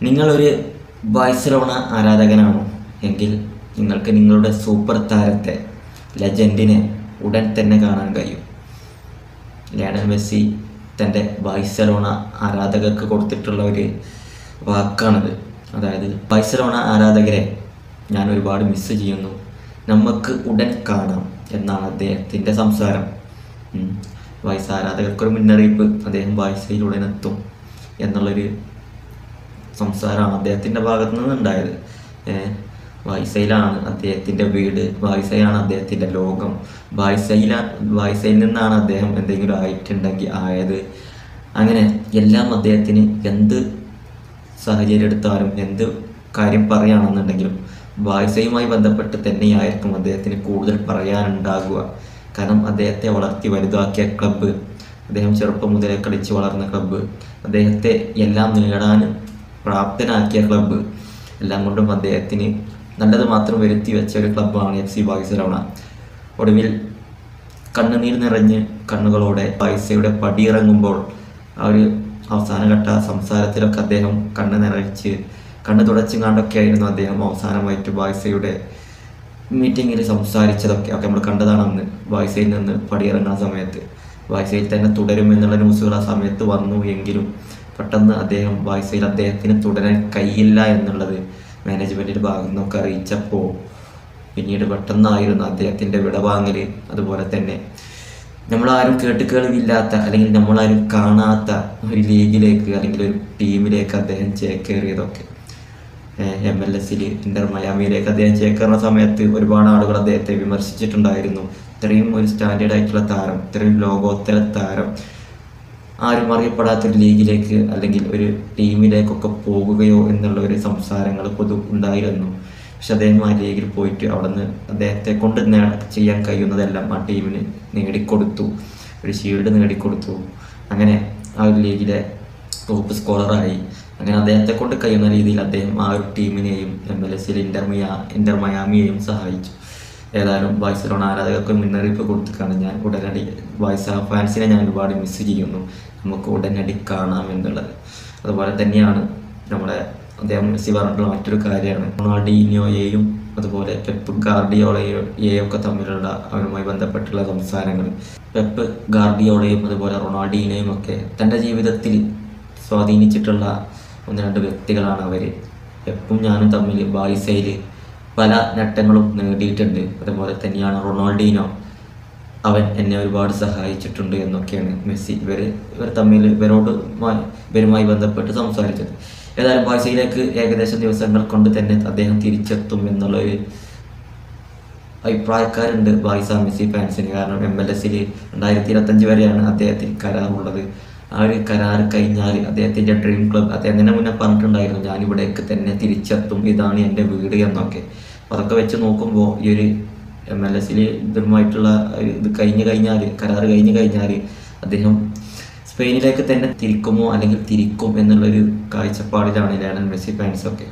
നിങ്ങളൊരു ബാഴ്സലോണ ആരാധകനാണോ എങ്കിൽ നിങ്ങൾക്ക് നിങ്ങളുടെ സൂപ്പർ താരത്തെ ലെജൻഡിനെ ഉടൻ തന്നെ കാണാൻ കഴിയും. ലയണൽ മെസ്സി തൻ്റെ ബാഴ്സലോണ ആരാധകർക്ക് കൊടുത്തിട്ടുള്ള ഒരു വാക്കാണത്. അതായത് ബാഴ്സലോണ ആരാധകരെ ഞാൻ ഒരുപാട് മിസ് ചെയ്യുന്നു, നമുക്ക് ഉടൻ കാണാം എന്നാണ് അദ്ദേഹത്തിൻ്റെ സംസാരം. ബാഴ്സ ആരാധകർക്കൊരു മുന്നറിയിപ്പ്, അദ്ദേഹം ബാഴ്സയിൽ ഉടനെത്തും എന്നുള്ളൊരു സംസാരമാണ് അദ്ദേഹത്തിൻ്റെ ഭാഗത്തു നിന്നുണ്ടായത്. ബാഴ്സയിലാണ് അദ്ദേഹത്തിൻ്റെ വീട്, ബാഴ്സയാണ് അദ്ദേഹത്തിൻ്റെ ലോകം, ബാഴ്സയിൽ നിന്നാണ് അദ്ദേഹം എന്തെങ്കിലും ആയിട്ടുണ്ടെങ്കിൽ ആയത്. അങ്ങനെ എല്ലാം അദ്ദേഹത്തിന് എന്ത് സാഹചര്യം എടുത്താലും എന്ത് കാര്യം പറയുകയാണെന്നുണ്ടെങ്കിലും ബാഴ്സയുമായി ബന്ധപ്പെട്ട് തന്നെയായിരിക്കും അദ്ദേഹത്തിന് കൂടുതൽ പറയാനുണ്ടാകുക. കാരണം അദ്ദേഹത്തെ വളർത്തി വലുതാക്കിയ ക്ലബ്ബ്, അദ്ദേഹം ചെറുപ്പം മുതലേ കളിച്ച് വളർന്ന ക്ലബ്ബ്, അദ്ദേഹത്തെ എല്ലാം നേടാൻ പ്രാപ്തനാക്കിയ ക്ലബ്ബ്, എല്ലാം കൊണ്ടും അദ്ദേഹത്തിന് നല്ലത് മാത്രം വരുത്തി വെച്ച ഒരു ക്ലബ്ബാണ് FC ബാഴ്സലോണ. ഒടുവിൽ കണ്ണുനീർ നിറഞ്ഞ് കണ്ണുകളോടെ ബാഴ്സയുടെ പടിയിറങ്ങുമ്പോൾ ആ ഒരു അവസാനഘട്ട സംസാരത്തിലൊക്കെ അദ്ദേഹം കണ്ണ് തുടച്ചും കണ്ടൊക്കെ ആയിരുന്നു അദ്ദേഹം അവസാനമായിട്ട് ബാഴ്സയുടെ മീറ്റിങ്ങിൽ സംസാരിച്ചതൊക്കെ നമ്മൾ കണ്ടതാണ്. അന്ന് ബാഴ്സയിൽ നിന്ന് പടിയിറങ്ങുന്ന സമയത്ത് ബാഴ്സയിൽ തന്നെ തുടരുമെന്നുള്ള ന്യൂസുകൾ ആ സമയത്ത് വന്നു. എങ്കിലും പെട്ടെന്ന് ബാഴ്സയിൽ അദ്ദേഹത്തിന് തുടരാൻ കഴിയില്ല എന്നുള്ളത് മാനേജ്മെൻറ്റിൻ്റെ ഭാഗത്തു നിന്നൊക്കെ അറിയിച്ചപ്പോൾ പിന്നീട് പെട്ടെന്നായിരുന്നു അദ്ദേഹത്തിൻ്റെ വിടവാങ്ങൽ. അതുപോലെ തന്നെ നമ്മളാരും കേൾവിയില്ലാത്ത അല്ലെങ്കിൽ നമ്മളാരും കാണാത്ത ഒരു ലീഗിലേക്ക് അല്ലെങ്കിൽ ഒരു ടീമിലേക്ക് അദ്ദേഹം ചേക്കേറിയതൊക്കെ. MLS ഇന്റർ മയാമിയിലേക്ക് അദ്ദേഹം ചേക്കേറുന്ന സമയത്ത് ഒരുപാട് ആളുകൾ അദ്ദേഹത്തെ വിമർശിച്ചിട്ടുണ്ടായിരുന്നു. ഇത്രയും ഒരു സ്റ്റാൻഡേർഡ് ആയിട്ടുള്ള താരം, ഇത്രയും ലോകോത്തര താരം ആരും അറിയപ്പെടാത്തൊരു ലീഗിലേക്ക് അല്ലെങ്കിൽ ഒരു ടീമിലേക്കൊക്കെ പോകുകയോ എന്നുള്ള ഒരു സംസാരങ്ങൾ ഉണ്ടായിരുന്നു. പക്ഷെ അദ്ദേഹം ആ ലീഗിൽ പോയിട്ട് അവിടെ നിന്ന് അദ്ദേഹത്തെ കൊണ്ട് ചെയ്യാൻ കഴിയുന്നതെല്ലാം ആ ടീമിന് നേടിക്കൊടുത്തു. ഒരു ഷീൽഡ് നേടിക്കൊടുത്തു. അങ്ങനെ ആ ഒരു ലീഗിലെ ടോപ്പ് സ്കോളറായി. അങ്ങനെ അദ്ദേഹത്തെ കൊണ്ട് കഴിയുന്ന രീതിയിൽ അദ്ദേഹം ആ ഒരു ടീമിനെയും MLS ഇന്റർ മയാമിയെയും സഹായിച്ചു. ഏതായാലും ബാഴ്സലോണ ആരാധകർക്ക് മുന്നറിയിപ്പ് കൊടുത്തിട്ടാണ് ഞാൻ ഉടനടി ബാഴ്സ ഫാൻസിനെ ഞാൻ ഒരുപാട് മിസ് ചെയ്യുന്നു, നമുക്ക് ഉടനടി കാണാം എന്നുള്ളത്. അതുപോലെ തന്നെയാണ് അദ്ദേഹം മെസ്സി പറഞ്ഞിട്ടുള്ള മറ്റൊരു കാര്യമാണ് റൊണാൾഡീനിയോയെയും അതുപോലെ പെപ്പ് ഗാർഡിയോളയെയും ഒക്കെ തമ്മിലുള്ള അവരുമായി ബന്ധപ്പെട്ടുള്ള സംസാരങ്ങൾ. പെപ്പ് ഗാർഡിയോളയും അതുപോലെ റൊണാൾഡീനിയോയും ഒക്കെ തൻ്റെ ജീവിതത്തിൽ സ്വാധീനിച്ചിട്ടുള്ള ഒന്ന് രണ്ട് വ്യക്തികളാണ് അവർ. പെപ്പും ഞാനും തമ്മിൽ ബാഴ്സയിൽ പല നേട്ടങ്ങളും നേടിയിട്ടുണ്ട്. അതുപോലെ തന്നെയാണ് റൊണാൾഡീനോ, അവൻ എന്നെ ഒരുപാട് സഹായിച്ചിട്ടുണ്ട് എന്നൊക്കെയാണ് മെസ്സി ഇവർ തമ്മിൽ ഇവരുമായി ബന്ധപ്പെട്ട് സംസാരിച്ചത്. ഏതായാലും ബാഴ്സയിലേക്ക് ഏകദേശം ദിവസങ്ങൾ കൊണ്ട് തന്നെ അദ്ദേഹം തിരിച്ചെത്തും എന്നുള്ളൊരു അഭിപ്രായക്കാരുണ്ട് ബാഴ്സ മെസ്സി ഫാൻസിന്. കാരണം MLS 2025 വരെയാണ് അദ്ദേഹത്തിന് കരാറുള്ളത്. ആ ഒരു കരാർ കഴിഞ്ഞാൽ അദ്ദേഹത്തിൻ്റെ ഡ്രീം ക്ലബ്, അദ്ദേഹം തന്നെ മുന്നേ പറഞ്ഞിട്ടുണ്ടായിരുന്നു ഞാനിവിടേക്ക് തന്നെ തിരിച്ചെത്തും, ഇതാണ് എൻ്റെ വീട് എന്നൊക്കെ. അതൊക്കെ വെച്ച് നോക്കുമ്പോൾ ഈ ഒരു MLS ഇതുമായിട്ടുള്ള ഇത് കരാർ കഴിഞ്ഞ് കഴിഞ്ഞാൽ അദ്ദേഹം സ്പെയിനിലേക്ക് തന്നെ തിരിക്കുമോ അല്ലെങ്കിൽ തിരിക്കും എന്നുള്ളൊരു കാഴ്ചപ്പാടിലാണ് ലയണൽ മെസ്സി ഫാൻസൊക്കെ.